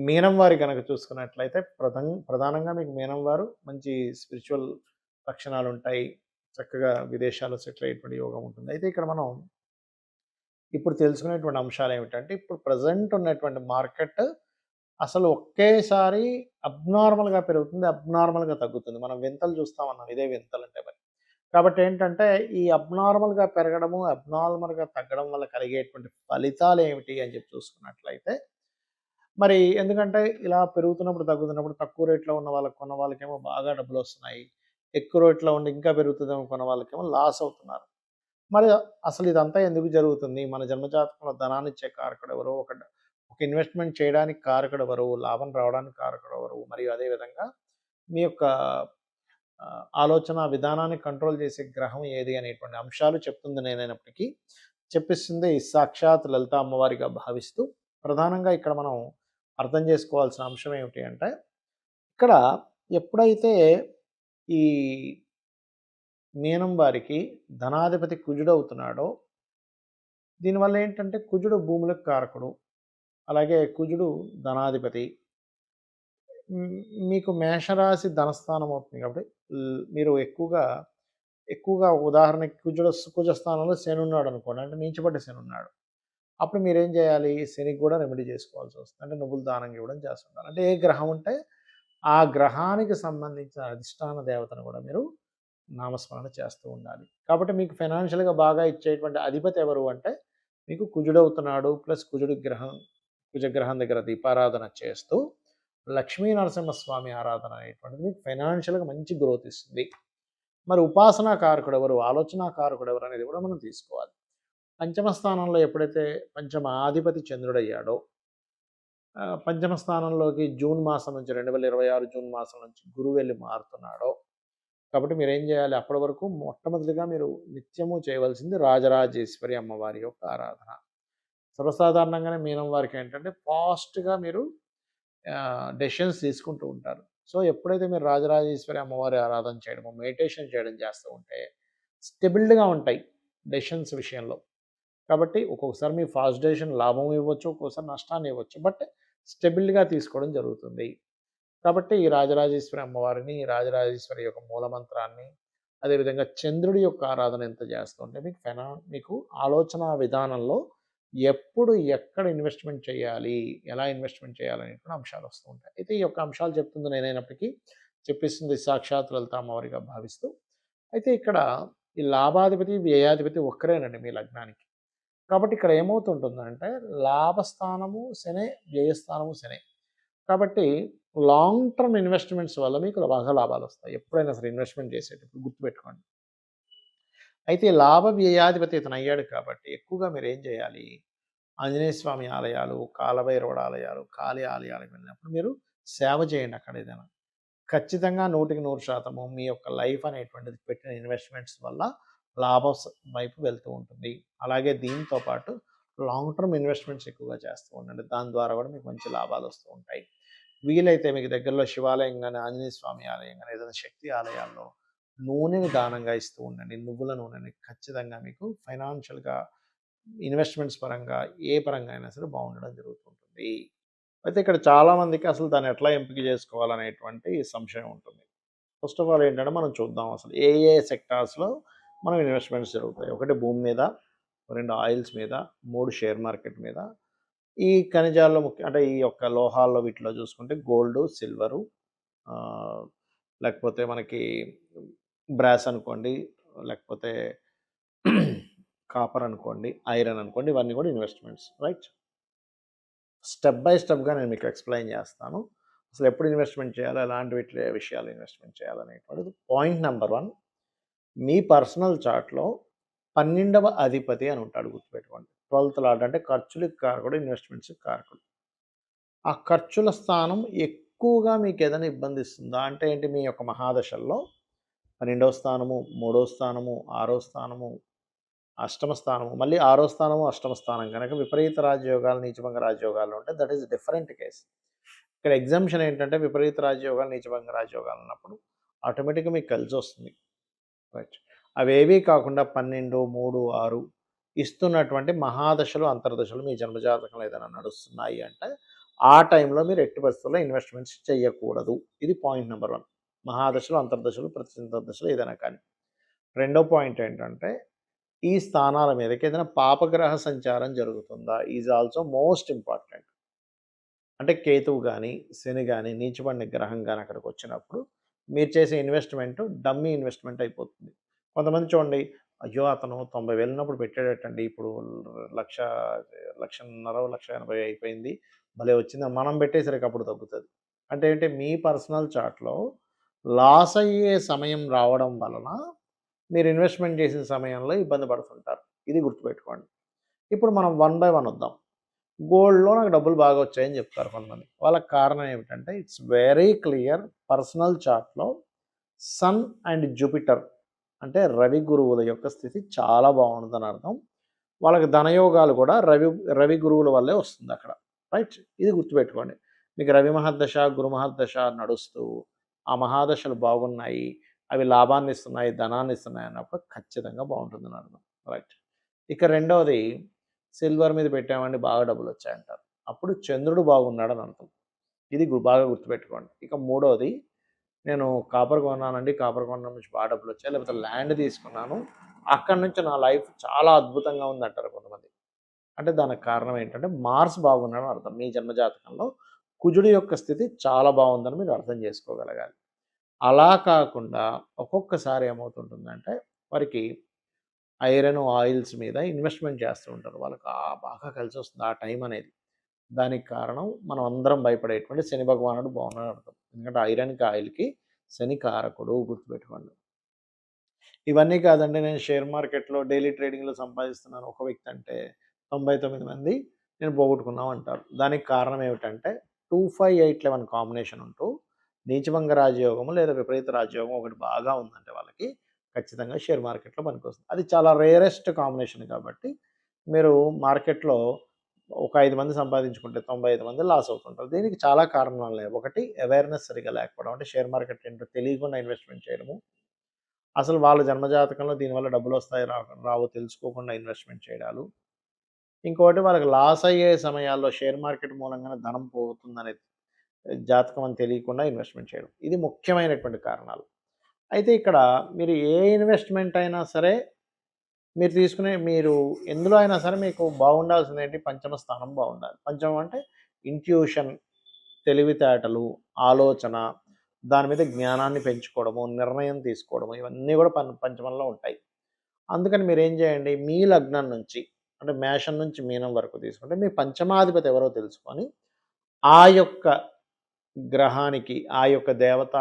మీనం వారి గనక చూసుకున్నట్లయితే ప్రధానంగా మీకు మీనం వారు మంచి స్పిరిచువల్ లక్షణాలుంటాయి. చక్కగా విదేశాల్లో సెటిల్ అయ్యేటువంటి యోగం ఉంటుంది. అయితే ఇక్కడ మనం ఇప్పుడు తెలుసుకునేటువంటి అంశాలేమిటంటే, ఇప్పుడు ప్రెజెంట్ ఉన్నటువంటి మార్కెట్ అసలు ఒకేసారి అబ్నార్మల్‌గా పెరుగుతుంది, అబ్నార్మల్‌గా తగ్గుతుంది. మనం వింతలు చూస్తామన్నాం. ఇదే వింతలంటే మరి. కాబట్టి ఏంటంటే, ఈ అబ్నార్మల్‌గా పెరగడము, అబ్నార్మల్‌గా తగ్గడం వల్ల కలిగేటువంటి ఫలితాలేమిటి అని చెప్పి చూసుకున్నట్లయితే, మరి ఎందుకంటే ఇలా పెరుగుతున్నప్పుడు, తగ్గుతున్నప్పుడు తక్కువ రేట్‌లో ఉన్న వాళ్ళకి కొన్న వాళ్ళకేమో బాగా డబ్బులొస్తున్నాయి. ఎక్కువ రేట్‌లో ఉండి ఇంకా పెరుగుతదేమో కొన్న వాళ్ళకేమో లాస్ అవుతున్నారు. మరి అసలు ఇదంతా ఎందుకు జరుగుతుంది? మన జన్మజాతకంలో ధనాన్నిచ్చే కారకుడెవరు? ఒక ఇన్వెస్ట్‌మెంట్ చేయడానికి కారకుడెవరు? లాభం రావడానికి కారకుడెవరు? మరియు అదే విధంగా మీ యొక్క ఆలోచన విధానాన్ని కంట్రోల్ చేసే గ్రహం ఏది అనేటువంటి అంశాలు చెప్తుంది నేనైనప్పటికీ, చెప్పిస్తుంది సాక్షాత్ లలిత అమ్మవారిగా భావిస్తూ, ప్రధానంగా ఇక్కడ మనం అర్థం చేసుకోవాల్సిన అంశం ఏమిటి అంటే, ఇక్కడ ఎప్పుడైతే ఈ మీనం వారికి ధనాధిపతి కుజుడవుతున్నాడో, దీనివల్ల ఏంటంటే కుజుడు భూములకు కారకుడు. అలాగే కుజుడు ధనాధిపతి. మీకు మేషరాశి ధనస్థానం అవుతుంది కాబట్టి మీరు ఎక్కువగా ఉదాహరణకి కుజ స్థానంలో శని ఉన్నాడనుకోండి. అంటే నీచపడ్డ శని ఉన్నాడు. అప్పుడు మీరేం చేయాలి? శనికి కూడా రెమెడీ చేసుకోవాల్సొస్తుంది. అంటే నువ్వులు దానంగా ఇవ్వడం చేస్తుండాలి. అంటే ఏ గ్రహం ఉంటే ఆ గ్రహానికి సంబంధించిన అధిష్టాన దేవతను కూడా మీరు నామస్మరణ చేస్తూ ఉండాలి. కాబట్టి మీకు ఫైనాన్షియల్‌గా బాగా ఇచ్చేటువంటి అధిపతి ఎవరు అంటే మీకు కుజుడవుతున్నాడు. ప్లస్ కుజగ్రహం దగ్గర దీపారాధన చేస్తూ లక్ష్మీ నరసింహస్వామి ఆరాధన అనేటువంటిది మీకు ఫైనాన్షియల్‌గా మంచి గ్రోత్ ఇస్తుంది. మరి ఉపాసనా కారకుడెవరు? ఆలోచనా కారకుడెవరు? అనేది కూడా మనం తీసుకోవాలి. పంచమ స్థానంలో ఎప్పుడైతే పంచమాధిపతి చంద్రుడయ్యాడో, పంచమ స్థానంలోకి జూన్ మాసం నుంచి 2026 జూన్ మాసం నుంచి గురువు వెళ్లి మారుతున్నాడో, కాబట్టి మీరేం చేయాలి? అప్పటి వరకు మొట్టమొదటిగా మీరు నిత్యము చేయవలసింది రాజరాజేశ్వరి అమ్మవారి యొక్క ఆరాధన. సర్వసాధారణంగానే మీనం వారికి ఏంటంటే ఫాస్ట్‌గా మీరు డెసిషన్స్ తీసుకుంటూ ఉంటారు. సో, ఎప్పుడైతే మీరు రాజరాజేశ్వరి అమ్మవారి ఆరాధన చేయడము, మెడిటేషన్ చేయడం చేస్తూ ఉంటే స్టెబిల్డ్‌గా ఉంటాయి డెసిషన్స్ విషయంలో. కాబట్టి ఒక్కొక్కసారి మీ ఫాస్ట్ డెసిషన్ లాభం ఇవ్వచ్చు, ఒక్కోసారి నష్టాన్ని ఇవ్వచ్చు. బట్ స్టెబిల్డ్‌గా తీసుకోవడం జరుగుతుంది. కాబట్టి ఈ రాజరాజేశ్వరి అమ్మవారిని, రాజరాజేశ్వరి యొక్క మూలమంత్రాన్ని, అదేవిధంగా చంద్రుడి యొక్క ఆరాధన ఎంత చేస్తుంటే మీకు ఆలోచన విధానంలో ఎప్పుడు, ఎక్కడ ఇన్వెస్ట్‌మెంట్ చేయాలి, ఎలా ఇన్వెస్ట్‌మెంట్ చేయాలనేటువంటి అంశాలు వస్తూ ఉంటాయి. అయితే ఈ యొక్క అంశాలు చెప్తుంది నేనైనప్పటికీ, చెప్పిస్తుంది సాక్షాత్ లలిత అమ్మవారిగా భావిస్తూ. అయితే ఇక్కడ ఈ లాభాధిపతి, వ్యయాధిపతి ఒక్కరేనండి మీ లగ్నానికి. కాబట్టి ఇక్కడ ఏమవుతుంటుందంటే లాభస్థానము శనే, వ్యయస్థానము శనే. కాబట్టి లాంగ్ టర్మ్ ఇన్వెస్ట్‌మెంట్స్ వల్ల మీకు బాగా లాభాలొస్తాయి. ఎప్పుడైనా సరే ఇన్వెస్ట్‌మెంట్ చేసేటప్పుడు గుర్తుపెట్టుకోండి. అయితే లాభ వ్యయాధిపతి ఇతనయ్యాడు కాబట్టి ఎక్కువగా మీరేం చేయాలి? ఆంజనేయ స్వామి ఆలయాలు, కాలభైరవుడు ఆలయాలు, కాళీ ఆలయాలకు వెళ్ళినప్పుడు మీరు సేవ చేయండి అక్కడ ఏదైనా. ఖచ్చితంగా 100% మీ యొక్క లైఫ్ అనేటువంటిది పెట్టిన ఇన్వెస్ట్‌మెంట్స్ వల్ల లాభం వైపు వెళ్తూ ఉంటుంది. అలాగే దీంతో పాటు లాంగ్ టర్మ్ ఇన్వెస్ట్‌మెంట్స్ ఎక్కువగా చేస్తూ ఉండండి. దాని ద్వారా కూడా మీకు మంచి లాభాలొస్తూ ఉంటాయి. వీలైతే మీకు దగ్గరలో శివాలయం గాని, ఆంజనేయ స్వామి ఆలయం గాని, ఏదైనా శక్తి ఆలయాల్లో నూనెని దానంగా ఇస్తూ ఉండండి. నువ్వుల నూనెని ఖచ్చితంగా మీకు ఫైనాన్షియల్‌గా ఇన్వెస్ట్‌మెంట్స్ పరంగా, ఏ పరంగా అయినా సరే బాగుండడం జరుగుతుంటుంది. అయితే ఇక్కడ చాలామందికి అసలు దాన్ని ఎట్లా ఎంపిక చేసుకోవాలనేటువంటి సంశయం ఉంటుంది. ఫస్ట్ ఆఫ్ ఆల్ ఏంటంటే మనం చూద్దాం అసలు ఏ ఏ సెక్టార్స్‌లో మనం ఇన్వెస్ట్‌మెంట్స్ జరుగుతాయి. ఒకటి భూమి మీద, 2 ఆయిల్స్ మీద, 3 షేర్ మార్కెట్ మీద. ఈ ఖనిజాల్లో అంటే ఈ యొక్క లోహాల్లో వీటిలో చూసుకుంటే గోల్డు, సిల్వరు, ఆహ్, లేకపోతే మనకి బ్రాస్ అనుకోండి, లేకపోతే కాపర్ అనుకోండి, ఐరన్ అనుకోండి, ఇవన్నీ కూడా ఇన్వెస్ట్‌మెంట్స్ రైట్. స్టెప్ బై స్టెప్‌గా నేను మీకు ఎక్స్‌ప్లెయిన్ చేస్తాను. అసలు ఎప్పుడు ఇన్వెస్ట్‌మెంట్ చేయాలి, ఎలాంటి విషయాలు ఇన్వెస్ట్‌మెంట్ చేయాలనేటువంటిది. పాయింట్ నంబర్ 1, మీ పర్సనల్ చార్ట్‌లో 12వ అధిపతి అని ఉంటాడు గుర్తుపెట్టుకోండి. 12థ్ లార్డ్ అంటే ఖర్చులకి కారకుడు, ఇన్వెస్ట్‌మెంట్స్‌కి కారకుడు. ఆ ఖర్చుల స్థానం ఎక్కువగా మీకేదైనా ఇబ్బందిస్తుందా? అంటే ఏంటి, మీ యొక్క మహాదశల్లో 12వ స్థానము, 3వ స్థానము, 6వ స్థానము, అష్టమ స్థానము, మళ్ళీ 6వ స్థానము, అష్టమ స్థానం గనక విపరీత రాజయోగాలు, నీచభంగ రాజయోగాలు ఉంటే దట్ ఈస్ డిఫరెంట్ కేస్. ఇక్కడ ఎగ్జామ్షన్ ఏంటంటే విపరీత రాజయోగాలు, నీచభంగ రాజయోగాలు అన్నప్పుడు ఆటోమేటిక్‌గా మీకు కలిసొస్తుంది. రైట్. అవేవీ కాకుండా 12, 3, 6 ఇస్తున్నటువంటి మహాదశలు, అంతర్దశలు మీ జన్మజాతకంలో ఏదైనా నడుస్తున్నాయి అంటే ఆ టైంలో మీరు ఎట్టి పరిస్థితుల్లో ఇన్వెస్ట్మెంట్స్ చేయకూడదు. ఇది పాయింట్ నెంబర్ 1. మహాదశలు, అంతర్దశలు, ప్రత్యంతర దశలు ఏదైనా కానీ. రెండో పాయింట్ ఏంటంటే, ఈ స్థానాల మీదకి ఏదైనా పాపగ్రహ సంచారం జరుగుతుందా? Is also most important. అంటే కేతువు గాని, శని గాని, నీచబడిన గ్రహం గాని అక్కడికొచ్చినప్పుడు మీరు చేసే ఇన్వెస్ట్‌మెంట్ డమ్మీ ఇన్వెస్ట్‌మెంట్ అయిపోతుంది. కొంతమంది చూడండి, అయ్యో! అతను 90,000 ఉన్నప్పుడు పెట్టాడటండి. ఇప్పుడు లక్ష 1,50,000, 1,80,000 అయిపోయింది. భలే వచ్చిందని మనం పెట్టేసరికి అప్పుడు తగ్గుతది. అంటే ఏంటి మీ పర్సనల్ చార్ట్‌లో లాస్ అయ్యే సమయం రావడం వలన మీరు ఇన్వెస్ట్‌మెంట్ చేసిన సమయంలో ఇబ్బంది పడుతుంటారు. ఇది గుర్తుపెట్టుకోండి. ఇప్పుడు మనం వన్ బై వన్ వద్దాం. గోల్డ్‌లో నాకు డబ్బులు బాగా వచ్చాయని చెప్తారు కొంతమంది. వాళ్ళకి కారణం ఏమిటంటే ఇట్స్ వెరీ క్లియర్ పర్సనల్ చార్ట్‌లో సన్ అండ్ జూపిటర్ అంటే రవి గురువుల యొక్క స్థితి చాలా బాగుందని అర్థం. వాళ్ళకి ధనయోగాలు కూడా రవి గురువుల వల్లే వస్తుందక్కడ. రైట్? ఇది గుర్తుపెట్టుకోండి. మీకు రవి మహర్దశ, గురు మహర్దశ నడుస్తూ ఆ మహాదశలు బాగున్నాయి. అవి లాభాన్నిస్తున్నాయి, ధనాన్నిస్తున్నాయి అన్నప్పుడు ఖచ్చితంగా బావుంటుందని అర్థం. రైట్. ఇక రెండవది సిల్వర్ మీద పెట్టామండి బాగా డబ్బులొచ్చాయంటారు. అప్పుడు చంద్రుడు బాగున్నాడని అర్థం. ఇది బాగా గుర్తుపెట్టుకోండి. ఇక మూడోది నేను కాపర్ కొన్నానండి. కాపర్ కొనడం నుంచి బాగా డబ్బులొచ్చాయి. లేకపోతే ల్యాండ్ తీసుకున్నాను. అక్కడి నుంచి నా లైఫ్ చాలా అద్భుతంగా ఉందంటారు కొంతమంది. అంటే దానికి కారణం ఏంటంటే మార్స్ బాగున్నాడని అర్థం. మీ జన్మజాతకంలో కుజుడి యొక్క స్థితి చాలా బావుందని మీరు అర్థం చేసుకోగలగాలి. అలా కాకుండా ఒక్కొక్కసారి ఏమవుతుంటుందంటే వారికి ఐరన్, ఆయిల్స్ మీద ఇన్వెస్ట్‌మెంట్ చేస్తూ ఉంటారు. వాళ్ళకి బాగా కలిసొస్తుంది ఆ టైం అనేది. దానికి కారణం మనం అందరం భయపడేటువంటి శని భగవానుడు బాగున్నాడని అర్థం. ఎందుకంటే ఐరన్‌కి, ఆయిల్‌కి శని కారకుడు గుర్తుపెట్టుకోండి. ఇవన్నీ కాదండి నేను షేర్ మార్కెట్‌లో డైలీ ట్రేడింగ్‌లో సంపాదిస్తున్నాను ఒక వ్యక్తి అంటే 99 మంది నేను పోగొట్టుకున్నాం అంటారు. దానికి కారణం ఏమిటంటే 2, 5, 8, 11 కాంబినేషన్ ఉంటూ నీచభంగ రాజయోగము లేదా విపరీత రాజయోగం ఒకటి బాగా ఉందంటే వాళ్ళకి ఖచ్చితంగా షేర్ మార్కెట్‌లో పనికొస్తుంది. అది చాలా రేరెస్ట్ కాంబినేషన్ కాబట్టి మీరు మార్కెట్‌లో ఒక 5 మంది సంపాదించుకుంటే 95 మంది లాస్ అవుతుంటారు. దీనికి చాలా కారణాలున్నాయి. ఒకటి అవేర్‌నెస్ సరిగ్గా లేకపోవడం. అంటే షేర్ మార్కెట్ ఏంటో తెలియకుండా ఇన్వెస్ట్‌మెంట్ చేయడము. అసలు వాళ్ళ జన్మజాతకంలో దీనివల్ల డబ్బులొస్తాయో రావో తెలుసుకోకుండా ఇన్వెస్ట్‌మెంట్ చేయడాలు. ఇంకోటి వాళ్ళకి లాస్ అయ్యే సమయాల్లో షేర్ మార్కెట్ మూలంగానే ధనం పోతుందనే జాతకం అని తెలియకుండా ఇన్వెస్ట్‌మెంట్ చేయడం. ఇది ముఖ్యమైనటువంటి కారణాలు. అయితే ఇక్కడ మీరు ఏ ఇన్వెస్ట్‌మెంట్ అయినా సరే మీరు ఎందులో అయినా సరే మీకు బాగుండాల్సిందేంటి పంచమ స్థానం బాగుండాలి. పంచమం అంటే ఇంట్యూషన్, తెలివితేటలు, ఆలోచన, దాని మీద జ్ఞానాన్ని పెంచుకోవడము, నిర్ణయం తీసుకోవడము ఇవన్నీ కూడా పంచమంలో ఉంటాయి. అందుకని మీరేం చేయండి మీ లగ్నం నుంచి అంటే మేషం నుంచి మీనం వరకు తీసుకుంటే మీ పంచమాధిపతి ఎవరో తెలుసుకొని ఆ యొక్క గ్రహానికి, ఆ యొక్క దేవత,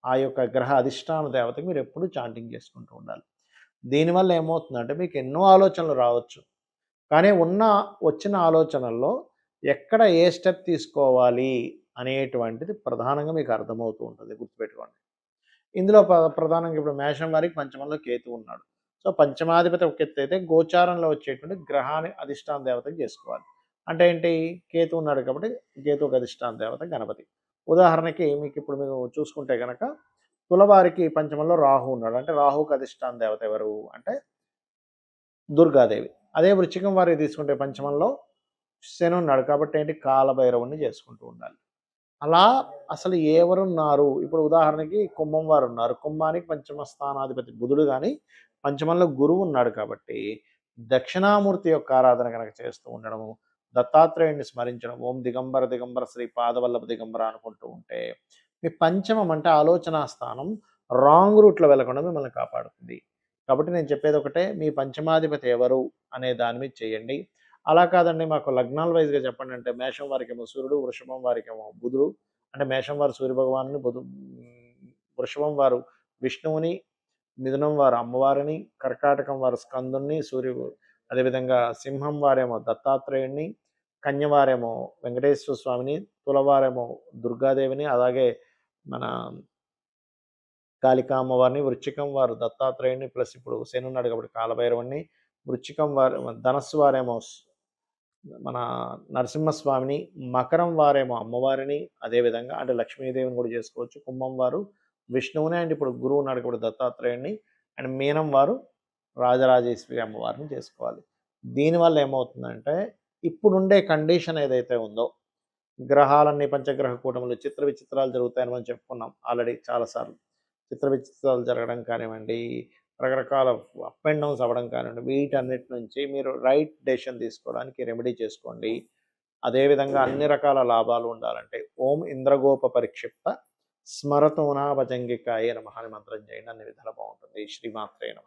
ఆ యొక్క గ్రహ అధిష్టాన దేవతకి మీరెప్పుడూ చాంటింగ్ చేసుకుంటూ ఉండాలి. దీనివల్ల ఏమవుతుందంటే మీకు ఎన్నో ఆలోచనలు రావచ్చు. కానీ వచ్చిన ఆలోచనల్లో ఎక్కడ ఏ స్టెప్ తీసుకోవాలి అనేటువంటిది ప్రధానంగా మీకు అర్థమవుతూ ఉంటుంది. గుర్తుపెట్టుకోండి. ఇందులో ప్రధానంగా ఇప్పుడు మేషం వారికి పంచమంలో కేతువు ఉన్నాడు. సో, పంచమాధిపతి ఒక ఎత్తైతే గోచారంలో వచ్చేటువంటి గ్రహాన్ని అధిష్టాన దేవతకి చేసుకోవాలి. అంటే ఏంటి? కేతువు ఉన్నాడు కాబట్టి కేతువుకి అధిష్టాన దేవత గణపతి. ఉదాహరణకి మీకిప్పుడు మీరు చూసుకుంటే గనక తులవారికి పంచమంలో రాహు ఉన్నాడు. అంటే రాహుకి అధిష్టాన దేవత ఎవరు? అంటే దుర్గాదేవి. అదే వృశ్చికం వారికి తీసుకుంటే పంచమంలో శని ఉన్నాడు. కాబట్టి ఏంటి? కాలభైరవుడిని చేసుకుంటూ ఉండాలి. అలా అసలు ఎవరున్నారు? ఇప్పుడు ఉదాహరణకి కుంభం వారున్నారు. కుంభానికి పంచమ స్థానాధిపతి బుధుడు గాని, పంచమంలో గురువు ఉన్నాడు కాబట్టి, దక్షిణామూర్తి యొక్క ఆరాధన గనక చేస్తూ ఉండడము, దత్తాత్రేయుడిని స్మరించడం, ఓం దిగంబర దిగంబర శ్రీ పాదవల్లభ దిగంబర అనుకుంటూ ఉంటే, మీ పంచమం అంటే ఆలోచనా స్థానం రాంగ్ రూట్‌లో వెళ్ళకుండా మిమ్మల్ని కాపాడుతుంది. కాబట్టి నేను చెప్పేది ఒకటే, మీ పంచమాధిపతి ఎవరు అనే దాని మీద చేయండి. అలా కాదండి మాకు లగ్నాల వైస్‌గా చెప్పండి అంటే మేషం వారికేమో సూర్యుడు, వృషభం వారికేమో బుధుడు. అంటే మేషం వారు సూర్యభగవానుని, వృషభం వారు విష్ణువుని, మిథునం వారు అమ్మవారిని, కర్కాటకం వారు స్కందుడిని, అదేవిధంగా సింహం వారేమో దత్తాత్రేయుడిని, కన్య వారేమో వెంకటేశ్వర స్వామిని, తులవారేమో దుర్గాదేవిని, అలాగే మన కాళికా అమ్మవారిని, వృశ్చికం వారు దత్తాత్రేయుడిని ప్లస్ ఇప్పుడు శని ఉన్నాడు కాబట్టి కాలభైరవుడిని, వృశ్చికం వారు ధనస్సు వారేమో మన నరసింహస్వామిని, మకరం వారేమో అమ్మవారిని, అదేవిధంగా అంటే లక్ష్మీదేవిని కూడా చేసుకోవచ్చు. కుంభం వారు విష్ణువుని అండ్ ఇప్పుడు గురువు ఉన్నాడు ఇప్పుడు దత్తాత్రేయుడిని అండ్ మీనం వారు రాజరాజేశ్వరి అమ్మవారిని చేసుకోవాలి. దీనివల్ల ఏమవుతుందంటే ఇప్పుడుండే కండిషన్ ఏదైతే ఉందో గ్రహాలన్నీ పంచగ్రహ కూటములు చిత్ర విచిత్రాలు జరుగుతాయని మనం చెప్పుకున్నాం ఆల్రెడీ చాలాసార్లు. చిత్ర విచిత్రాలు జరగడం కానివ్వండి, రకరకాల అప్ అండ్ డౌన్స్ అవ్వడం కానివ్వండి, వీటన్నిటి నుంచి మీరు రైట్ డెసిషన్ తీసుకోవడానికి రెమెడీ చేసుకోండి. అదేవిధంగా అన్ని రకాల లాభాలు ఉండాలంటే ఓం ఇంద్రగోప పరిక్షిప్త స్మరతోనా భజంగికాయ నమః అని మంత్రం చేయండి. అన్ని విధాలా బాగుంటుంది. శ్రీమాత్రే నమః.